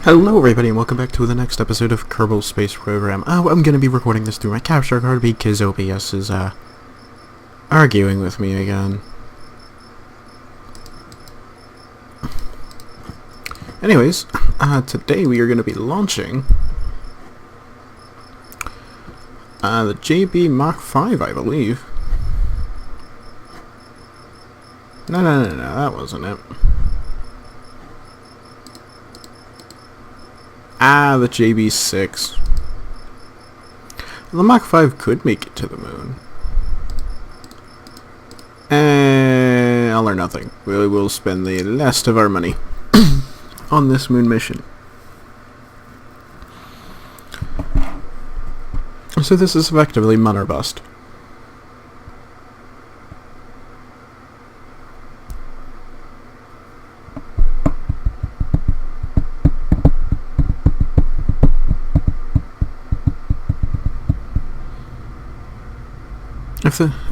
Hello everybody and welcome back to the next episode of Kerbal Space Program. I'm gonna be recording this through my capture card because OBS is, arguing with me again. Anyways, today we are gonna be launching the JB Mach 5, I believe. No, that wasn't it. The JB6. The Mach 5 could make it to the moon. All or nothing. We will spend the last of our money on this moon mission. So this is effectively Mun or Bust.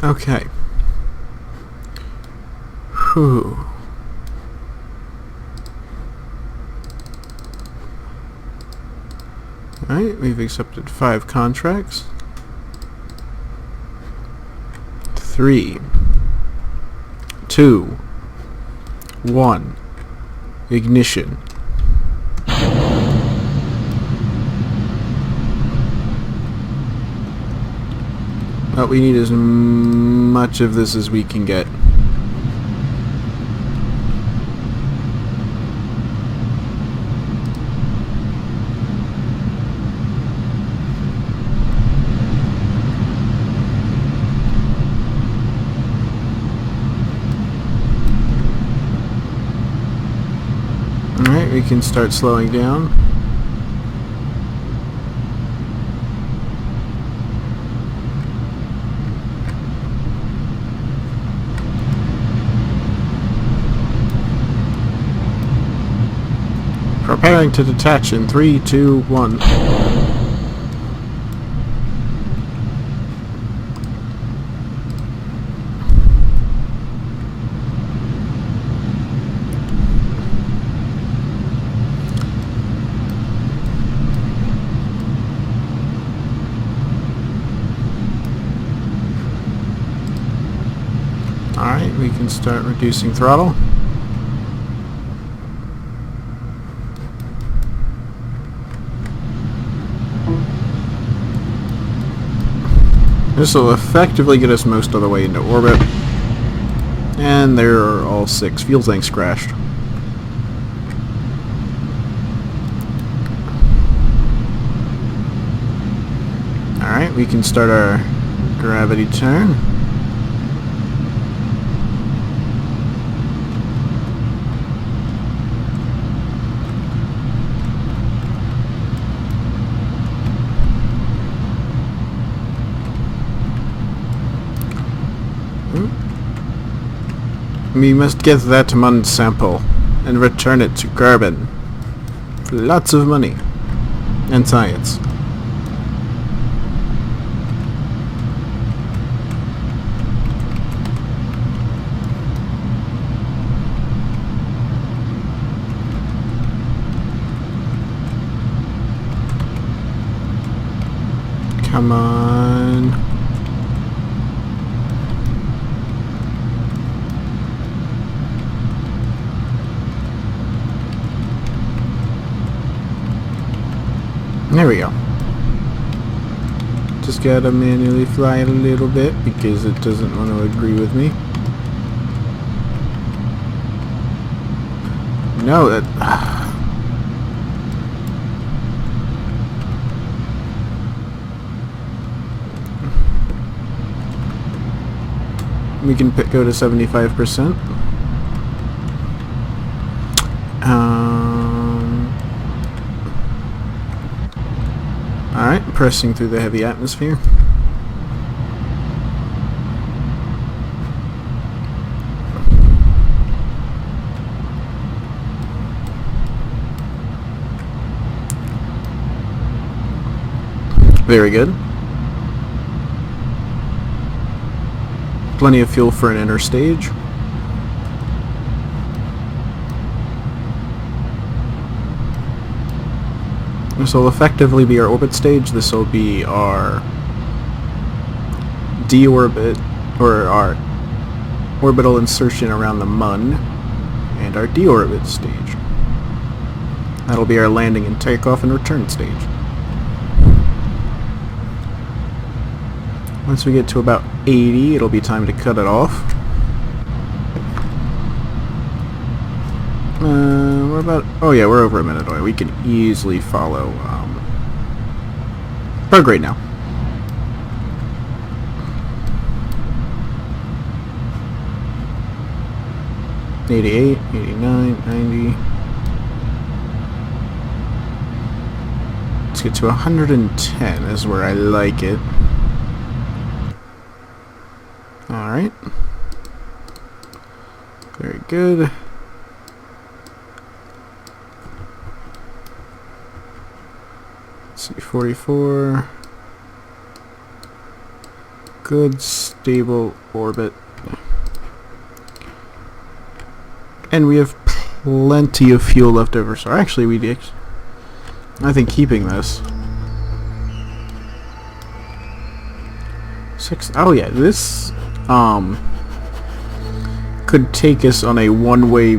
Okay. Whew. Alright, we've accepted 5 contracts. 3, 2, 1. Ignition. What we need is much of this as we can get. Alright, we can start slowing down. Preparing to detach in 3, 2, 1. Alright, we can start reducing throttle. This will effectively get us most of the way into orbit. And there are all 6 fuel tanks crashed. Alright, we can start our gravity turn. We must get that Mun sample and return it to Kerbal for lots of money and science. Come on. There we go. Just gotta manually fly it a little bit because it doesn't want to agree with me. No, that... We can go to 75%. Alright, pressing through the heavy atmosphere. Very good. Plenty of fuel for an inner stage. This will effectively be our orbit stage. This will be our deorbit, or our orbital insertion around the Mun, and our deorbit stage. That'll be our landing and takeoff and return stage. Once we get to about 80, it'll be time to cut it off. We're about... oh yeah, we're over a minute away. We can easily follow bug rate now. '88, '89, '90. Let's get to 110 is where I like it. Alright. Very good. Let's see, 44. Good, stable orbit. And we have plenty of fuel left over, so actually I think keeping this. Oh yeah, this could take us on a one-way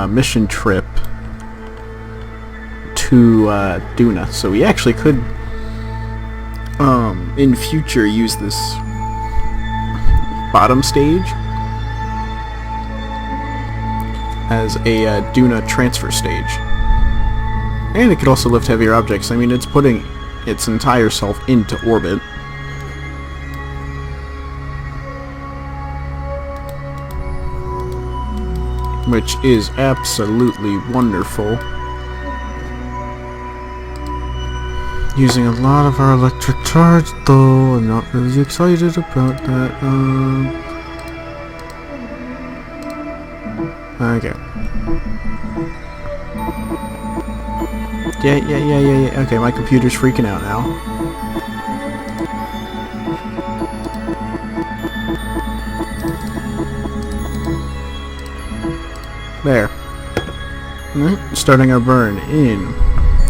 mission trip to Duna, so we actually could in future use this bottom stage as a Duna transfer stage. And it could also lift heavier objects. I mean, it's putting its entire self into orbit. Which is absolutely wonderful. Using a lot of our electric charge, though. I'm not really excited about that. Okay. Yeah. Okay, my computer's freaking out now. There. Alright, starting our burn in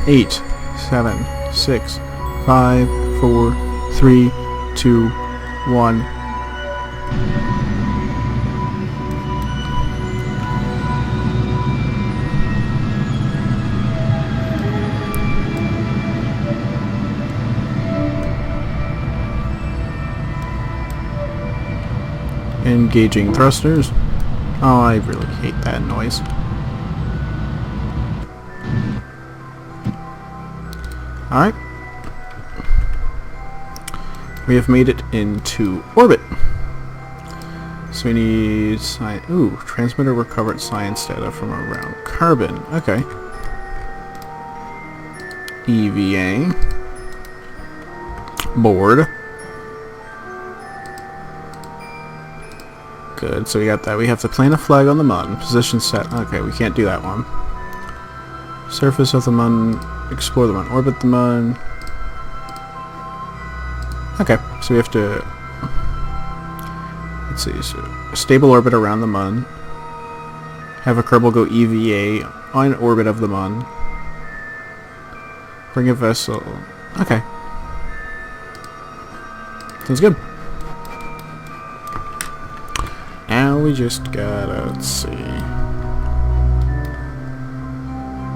8, 7, 6, 5, 4, 3, 2, 1. Engaging thrusters. Oh, I really hate that noise. Alright. We have made it into orbit. So we need... ooh, transmitter recovered science data from around Carbon. Okay. EVA. Board. Good, so we got that. We have to plant a flag on the Mun. Position set. Okay, we can't do that one. Surface of the Mun. Explore the Mun. Orbit the Mun. Okay, so we have to... let's see. So stable orbit around the Mun. Have a Kerbal go EVA on orbit of the Mun. Bring a vessel. Okay. Sounds good. Now we just gotta, let's see.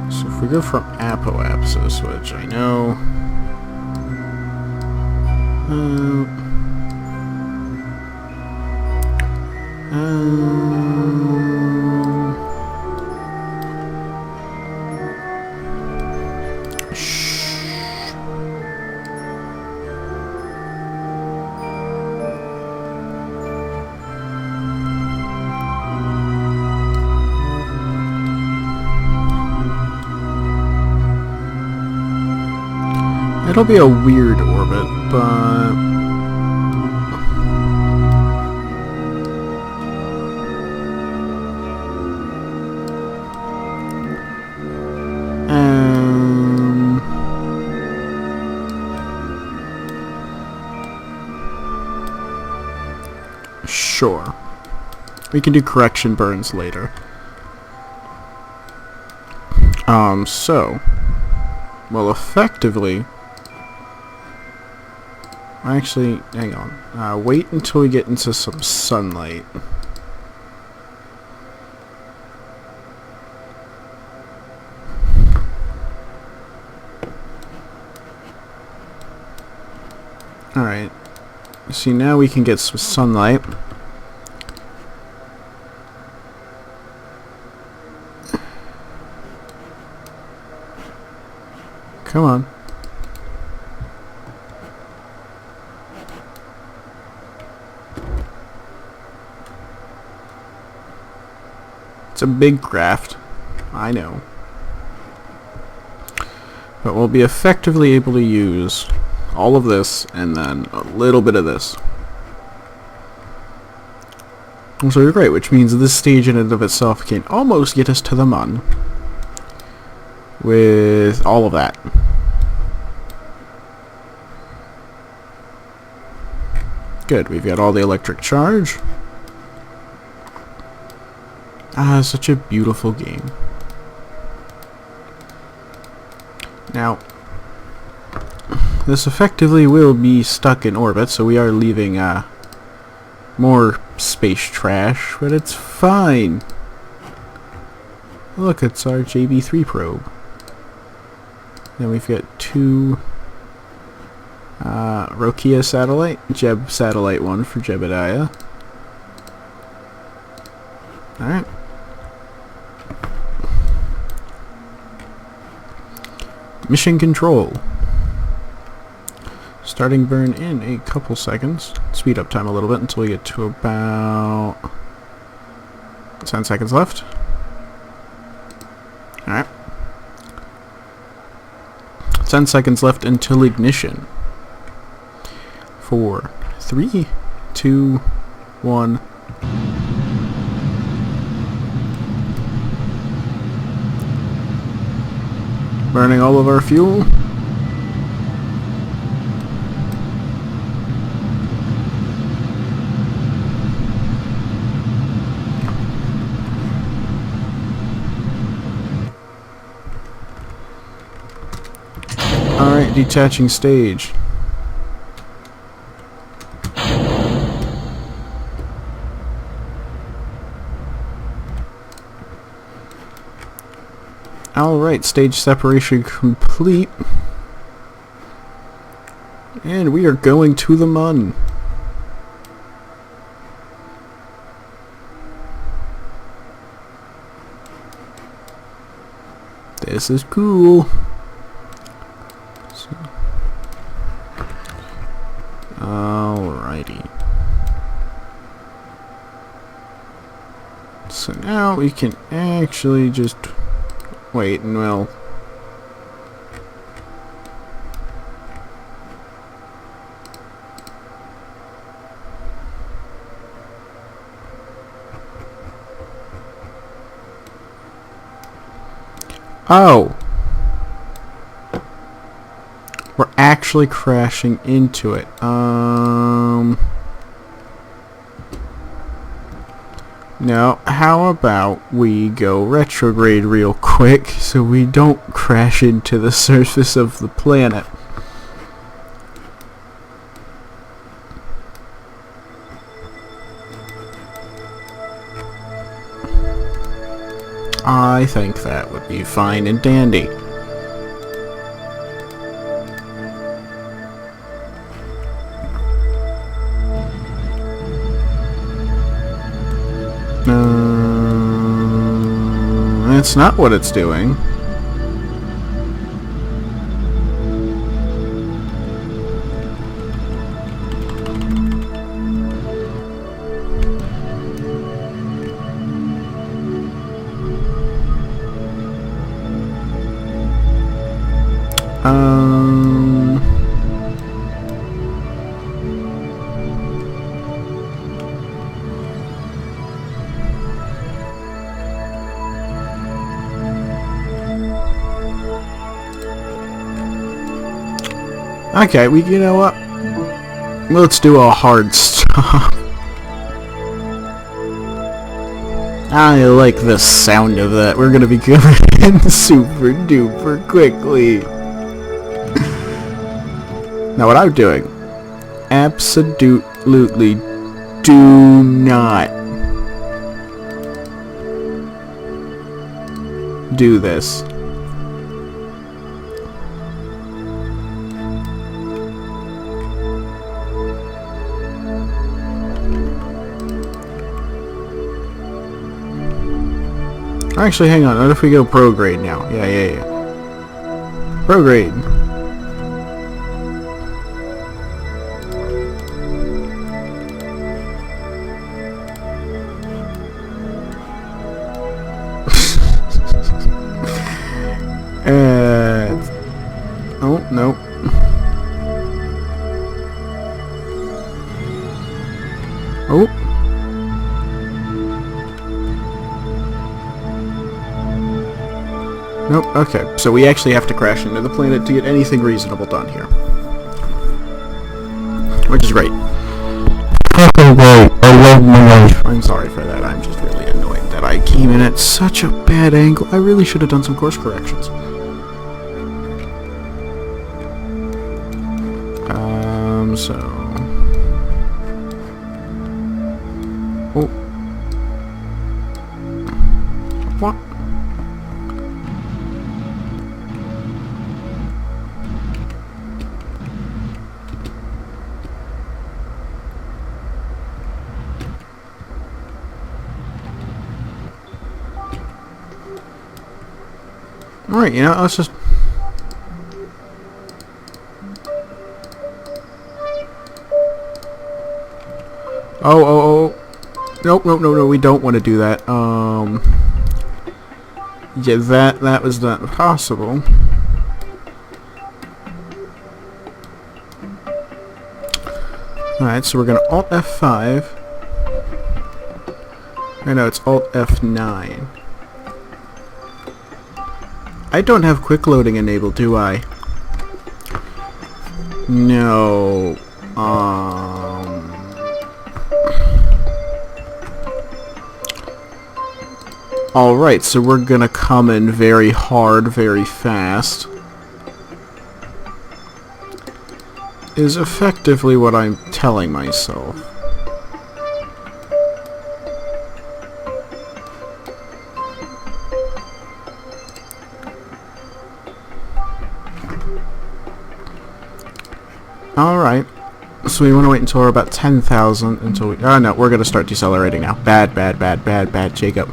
So if we go from apoapsis, which I know... It'll be a weird orbit, but... sure. We can do correction burns later. So... well, effectively... Actually, hang on. Wait until we get into some sunlight. Alright. See, now we can get some sunlight. Come on. It's a big craft, I know. But we'll be effectively able to use all of this and then a little bit of this. So you're great, which means this stage in and of itself can almost get us to the Mun with all of that. Good, we've got all the electric charge. Ah, such a beautiful game. Now, this effectively will be stuck in orbit, so we are leaving more space trash, but it's fine. Look, it's our JB3 probe. Then we've got two Rokia satellite, Jeb satellite 1 for Jebediah. Alright. Mission control. Starting burn in a couple seconds. Speed up time a little bit until we get to about 10 seconds left. Alright. 10 seconds left until ignition. 4, 3, 2, 1. Burning all of our fuel. Alright, detaching stage. Alright, stage separation complete. And we are going to the Mun. This is cool. Alrighty. So now we can actually just wait and we'll... Oh! We're actually crashing into it. Now, how about we go retrograde real quick so we don't crash into the surface of the planet? I think that would be fine and dandy. That's not what it's doing. Okay, you know what? Let's do a hard stop. I like the sound of that. We're gonna be coming in super duper quickly. Now what I'm doing, absolutely do not do this. Actually, hang on. What if we go prograde now? Yeah. Prograde. Oh, no. Oh. Nope, okay. So we actually have to crash into the planet to get anything reasonable done here. Which is great. Fucking great. I love my life. I'm sorry for that. I'm just really annoyed that I came in at such a bad angle. I really should have done some course corrections. So... Oh. What? Alright, you know, let's just... Oh. Nope, we don't want to do that. Yeah, that was not possible. Alright, so we're gonna Alt F5. I know, it's Alt F9. I don't have quick loading enabled, do I? No. Alright, so we're gonna come in very hard, very fast. Is effectively what I'm telling myself. Alright. So we want to wait until we're about 10,000 until we... Oh no, we're gonna start decelerating now. Bad, Jacob.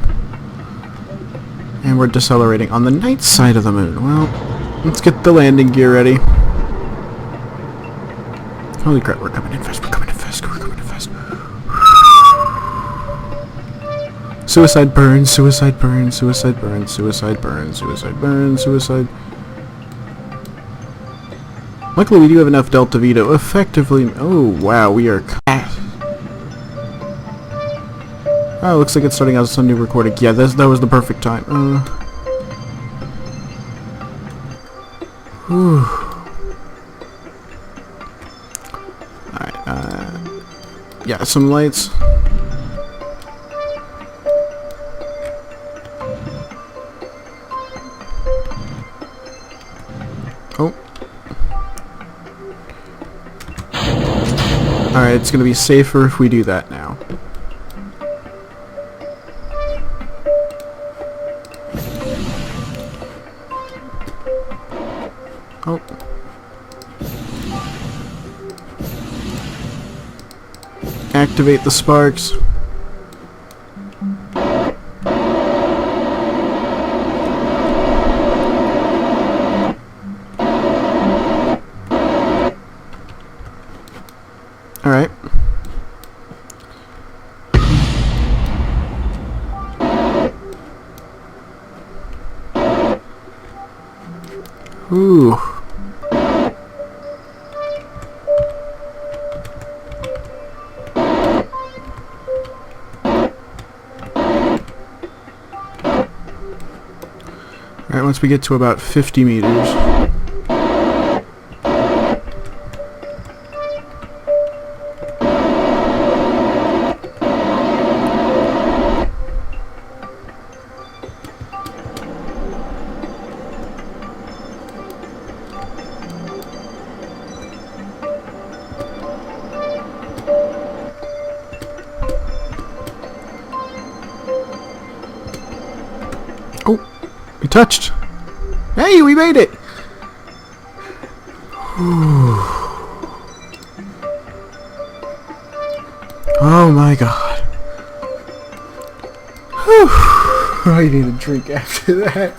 And we're decelerating on the night side of the moon. Well, let's get the landing gear ready. Holy crap, we're coming in fast. Suicide burn. Luckily, we do have enough Delta V to effectively... Oh, wow, we are... Oh, looks like it's starting out as a new recording. Yeah, that was the perfect time. Whew. Alright, yeah, some lights. Oh. Alright, it's gonna be safer if we do that now. Oh. Activate the sparks. Alright. Ooh. Alright, once we get to about 50 meters. We touched. Hey, we made it! Oh my god. Whew. I need a drink after that.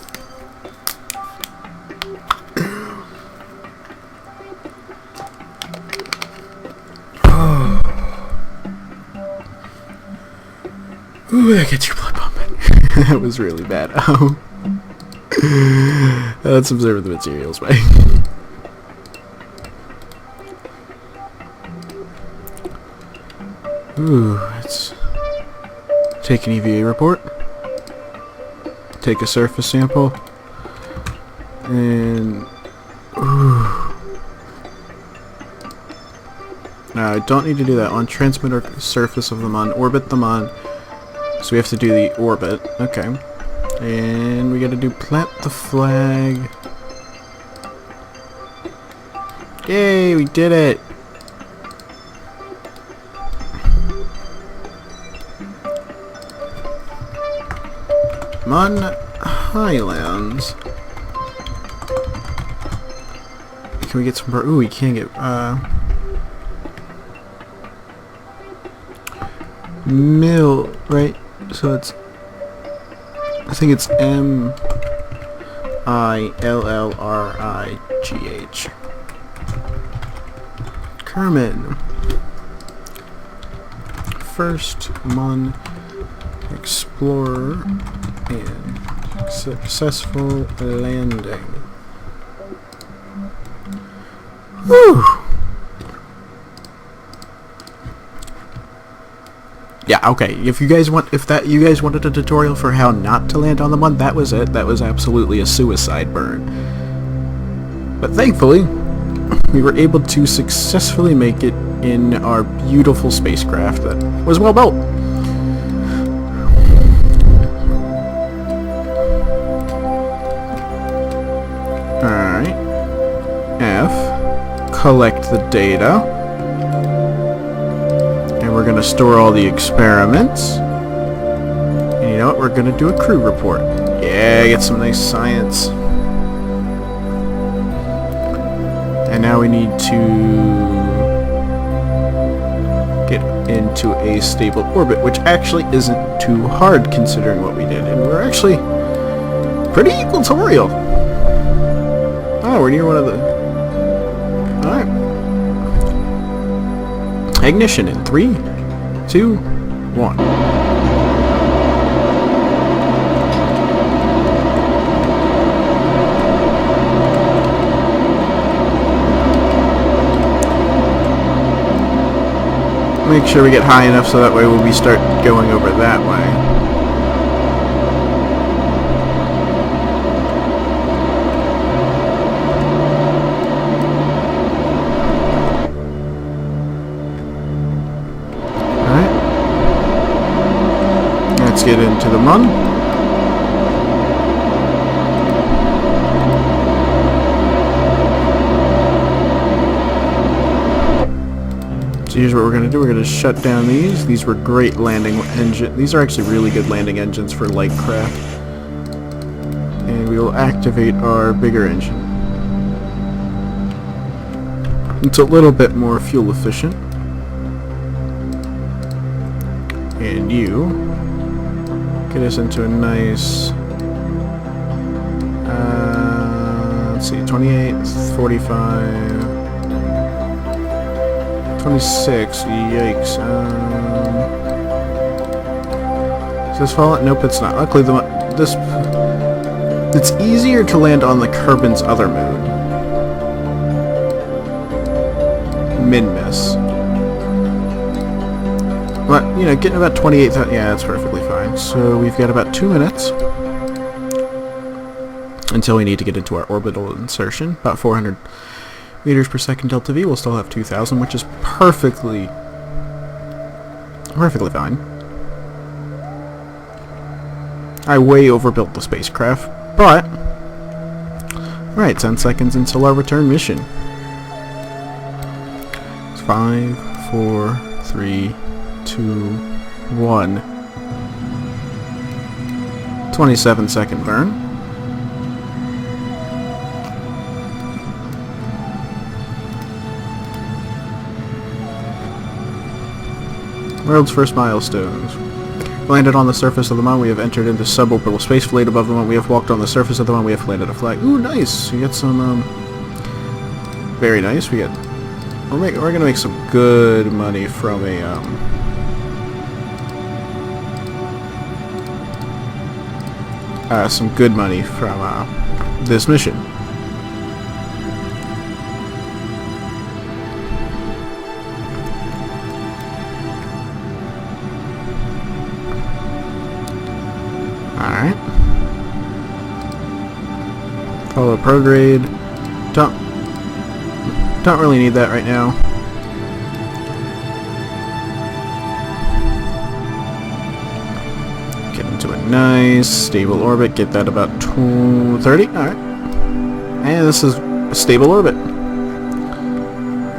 Ooh, that gets your blood pumping. That was really bad. Let's observe the materials, right? Ooh, let's take an EVA report. Take a surface sample. And... ooh. No, I don't need to do that on transmitter surface of them, on orbit them on. So we have to do the orbit. Okay. And we gotta do plant the flag. Yay, we did it! Mon Highlands. Can we get some... ooh, we can get... mill, right? So it's... I think it's M-I-L-L-R-I-G-H. Kerman. First Mon Explorer and successful landing. Whew! Yeah, okay. If you guys wanted a tutorial for how not to land on the Mon, that was it. That was absolutely a suicide burn. But thankfully, we were able to successfully make it in our beautiful spacecraft that was well built. Alright. F. Collect the data. We're going to store all the experiments. And you know what? We're going to do a crew report. Yeah, get some nice science. And now we need to get into a stable orbit, which actually isn't too hard considering what we did. And we're actually pretty equatorial. Oh, we're near one of the... Alright. Ignition in 3, 2, 1. Make sure we get high enough so that way when we start going over that way. Let's get into the Mon. So here's what we're going to do. We're going to shut down these. These were great landing engine. These are actually really good landing engines for light craft. And we will activate our bigger engine. It's a little bit more fuel efficient. And you get us into a nice, let's see, 28, 45, 26, yikes. Is this falling? Nope, it's not. Luckily, it's easier to land on the Kerbin's other moon. Min-miss. But, you know, getting about 28,000, yeah, that's perfectly fine. So we've got about 2 minutes until we need to get into our orbital insertion. About 400 meters per second delta V. We'll still have 2,000, which is perfectly fine. I way overbuilt the spacecraft, but... Alright, 10 seconds until our return mission. It's 5, 4, 3... 2, 1. 27-second burn. World's first milestones. We landed on the surface of the moon. We have entered into suborbital space flight above the moon. We have walked on the surface of the moon. We have planted a flag. Ooh, nice. We get some, very nice. We're gonna make some good money from a, some good money from, this mission. Alright. Follow prograde. Don't really need that right now. Get into a nice stable orbit. Get that about 30. Alright. And this is a stable orbit.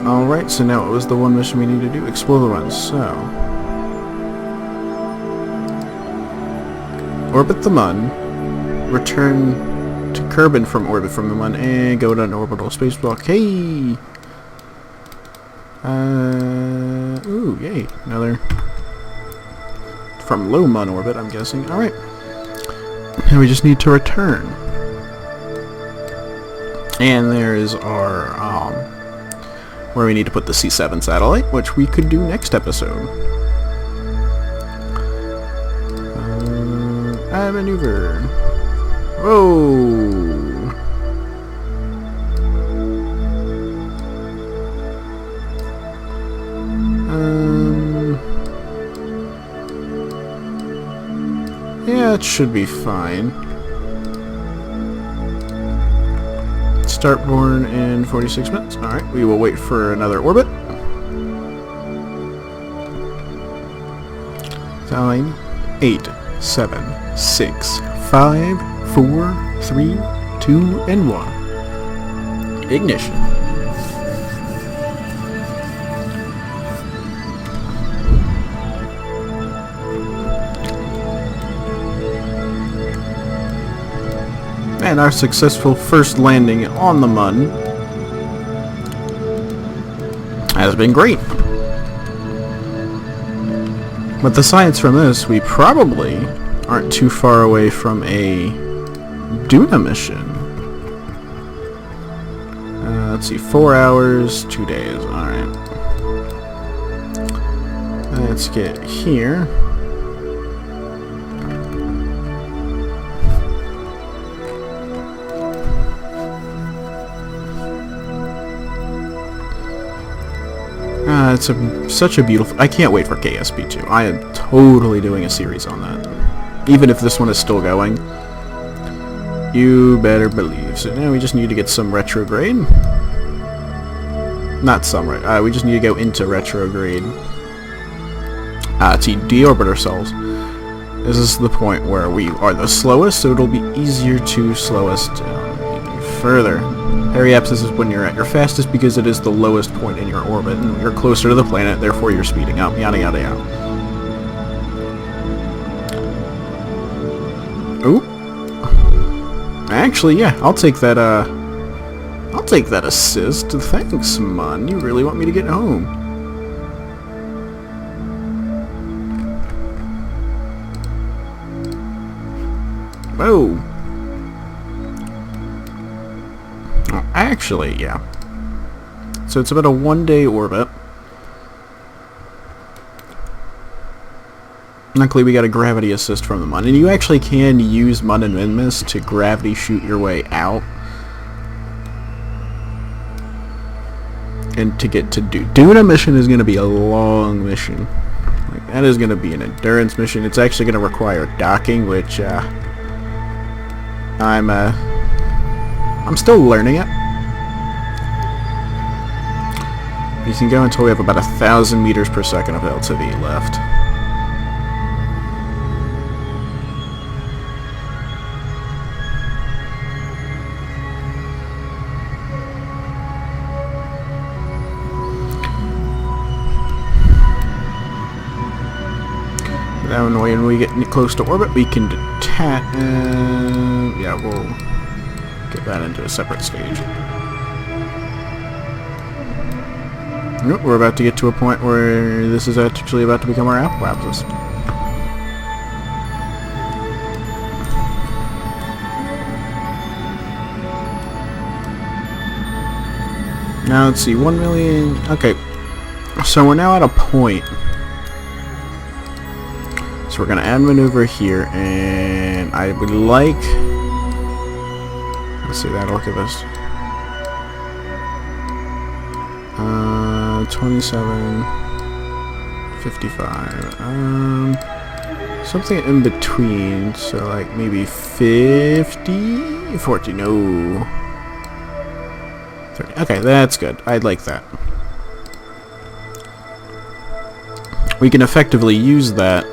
Alright, so now what was the one mission we need to do? Explore the one. So orbit the Mun, return to Kerbal from orbit from the Mun, and go to an orbital spacewalk. Hey! Ooh, yay. Another from low Mun orbit, I'm guessing. Alright. Now we just need to return. And there is our, where we need to put the C7 satellite, which we could do next episode. Maneuver. Whoa. Yeah, it should be fine. Start born in 46 minutes. Alright, we will wait for another orbit. 9, 8, 7, 6, 5, 4, 3, 2, and 1. Ignition. And our successful first landing on the Mun has been great. But the science from this, we probably aren't too far away from a Duna mission. Let's see, 4 hours, 2 days. Alright. Let's get here. It's such a beautiful... I can't wait for KSP2. I am totally doing a series on that. Even if this one is still going. You better believe. So now we just need to get some retrograde. Not some, right? We just need to go into retrograde. To deorbit ourselves. This is the point where we are the slowest, so it'll be easier to slow us down even further. Periapsis is when you're at your fastest because it is the lowest point in your orbit, and you're closer to the planet, therefore you're speeding up, yada yada yada. Ooh. Actually, yeah, I'll take that assist. Thanks, Mun. You really want me to get home. Whoa. Oh, actually, yeah. So it's about a 1-day orbit. Luckily, we got a gravity assist from the Mun, and you actually can use Mun and Minmus to gravity shoot your way out. And to get to Duna mission is going to be a long mission. Like, that is going to be an endurance mission. It's actually going to require docking, which I'm still learning it. You can go until we have about 1,000 meters per second of LTV left. Then when we get close to orbit, we can detach. Yeah, we'll get that into a separate stage. Nope, we're about to get to a point where this is actually about to become our apoapsis. Now let's see, 1 million. Okay, so we're now at a point. So we're gonna add maneuver here, and I would like. Let's see, that'll give us 27, 55. Something in between. So like maybe 50, 40. No. 30. Okay, that's good. I'd like that. We can effectively use that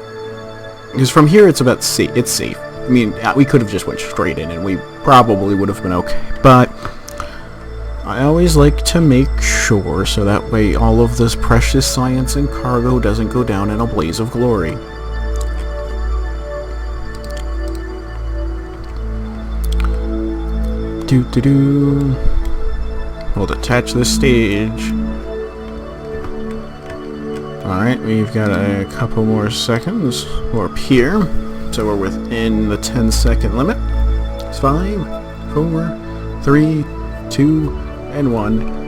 because from here it's about safe. It's safe. I mean, we could have just went straight in, and we probably would have been okay. But I always like to make sure so that way all of this precious science and cargo doesn't go down in a blaze of glory. Do. We'll detach this stage. Alright, we've got a couple more seconds. Warp here. So we're within the 10-second limit. It's 5, 4, 3, 2, and 1.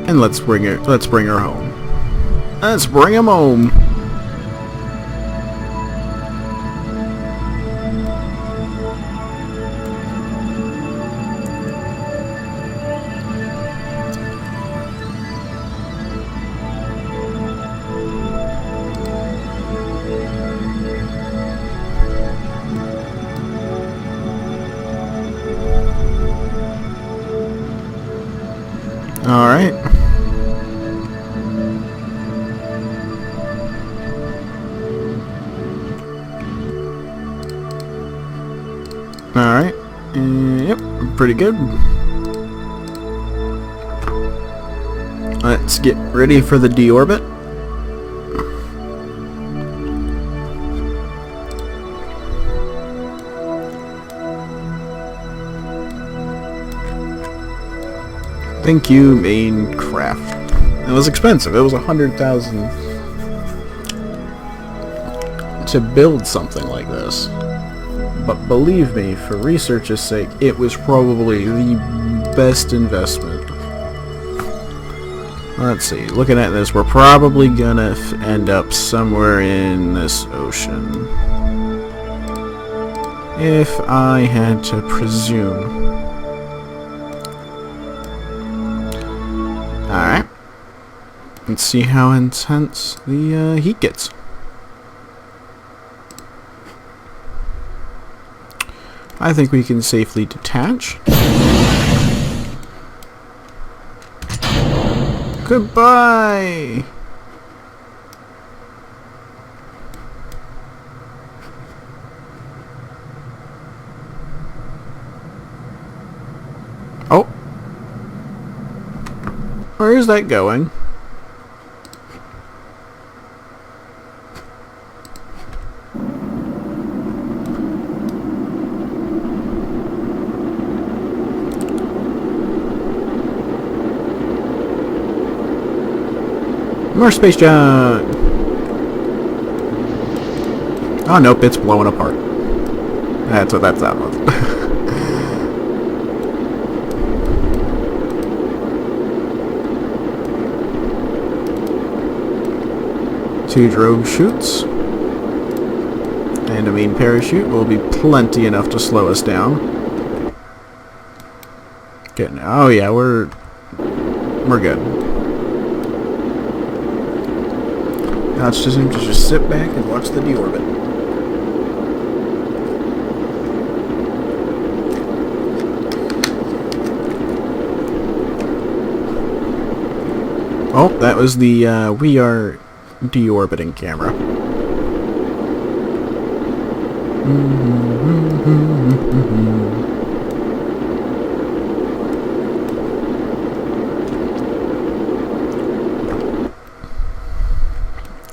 And let's bring her home. Let's bring him home. Alright. Alright. Yep, pretty good. Let's get ready for the deorbit. Thank you, main craft. It was expensive. It was 100,000 to build something like this. But believe me, for research's sake, it was probably the best investment. Let's see. Looking at this, we're probably gonna end up somewhere in this ocean. If I had to presume. Alright. Let's see how intense the heat gets. I think we can safely detach. Goodbye! Oh! Where is that going? More space junk! Oh nope, it's blowing apart. That's what that sound was. 2 drogue chutes. And a main parachute will be plenty enough to slow us down. Getting, oh yeah, we're good. Now it's just to just sit back and watch the deorbit. Oh, that was the we are deorbiting camera.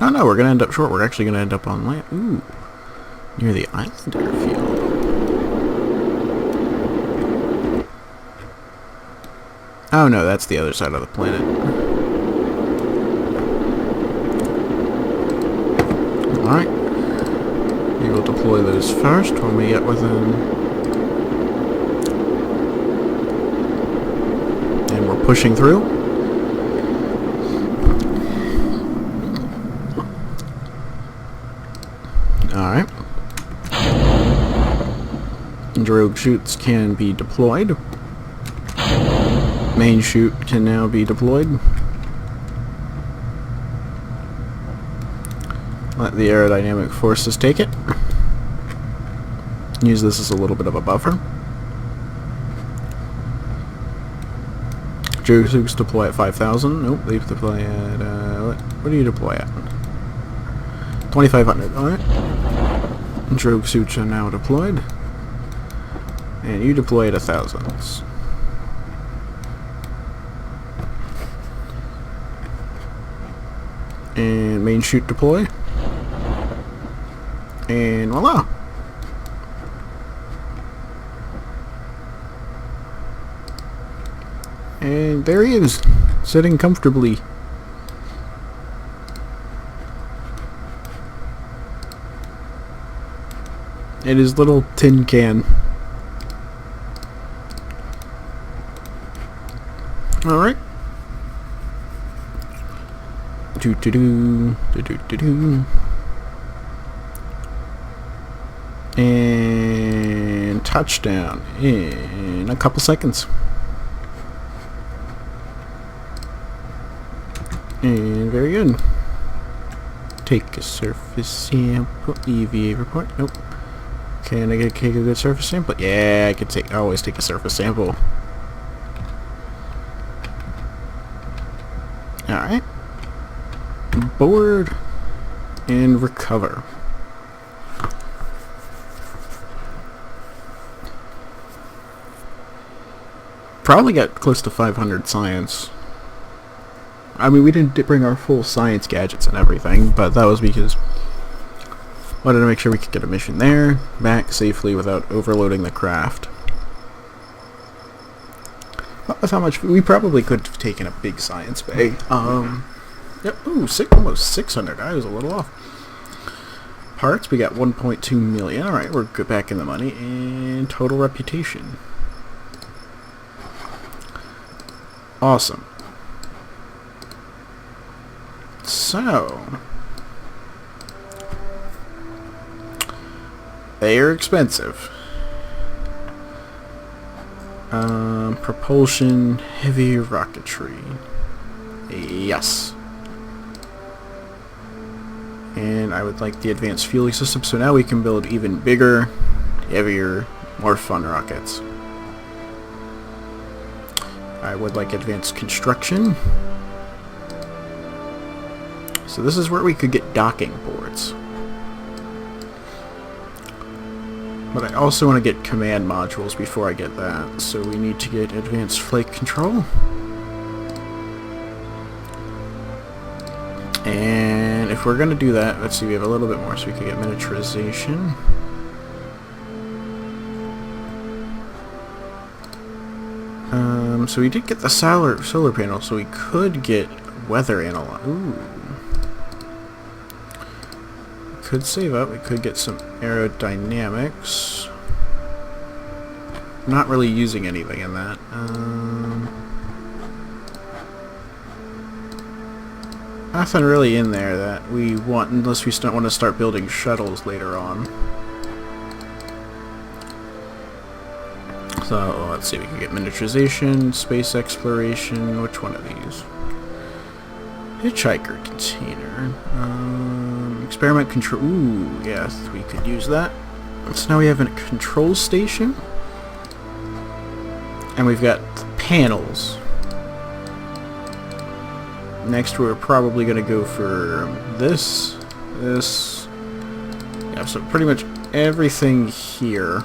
Oh no, we're gonna end up short. We're actually gonna end up on land. Ooh, near the island airfield. Oh no, that's the other side of the planet. Alright. We will deploy those first when we get within... And we're pushing through. Alright. Drogue chutes can be deployed. Main chute can now be deployed. Let the aerodynamic forces take it. Use this as a little bit of a buffer. Drogue chutes deploy at 5,000. Nope, they deploy at... what do you deploy at? 2,500. Alright. Drogue chutes are now deployed. And you deploy at 1,000. And main chute deploy. And voila! And there he is, sitting comfortably. In his little tin can. Alright. And touchdown in a couple seconds. And very good. Take a surface sample. EVA report. Nope. Can I take a good surface sample? Yeah, I could always take a surface sample. Alright. Board and recover. Probably got close to 500 science. I mean, we didn't bring our full science gadgets and everything, but that was because wanted to make sure we could get a mission there, back safely without overloading the craft. Well, that's how much we probably could have taken a big science bay. Yep. Ooh, almost 600. I was a little off. Parts, we got 1.2 million. All right, we're good back in the money. And total reputation. Awesome. So, they are expensive. Propulsion, heavy rocketry. Yes. And I would like the advanced fueling system, so now we can build even bigger, heavier, more fun rockets. I would like advanced construction. So this is where we could get docking boards. But I also want to get command modules before I get that. So we need to get advanced flight control. And if we're going to do that, let's see, we have a little bit more, so we could get miniaturization. So we did get the solar panel, so we could get weather analyzer. Ooh. Could save up. We could get some aerodynamics. Not really using anything in that. Nothing really in there that we want, unless we want to start building shuttles later on. So let's see. We can get miniaturization, space exploration. Which one of these? Hitchhiker container. Experiment control. Ooh, yes, we could use that. So now we have a control station. And we've got panels. Next we're probably going to go for this. Yeah, so pretty much everything here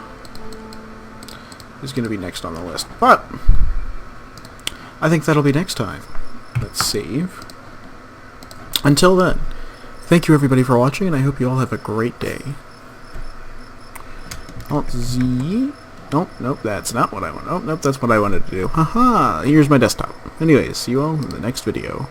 is going to be next on the list. But I think that'll be next time. Let's save. Until then, thank you everybody for watching, and I hope you all have a great day. Alt Z. Nope, that's not what I want. Oh, nope, that's what I wanted to do. Haha, here's my desktop. Anyways, see you all in the next video.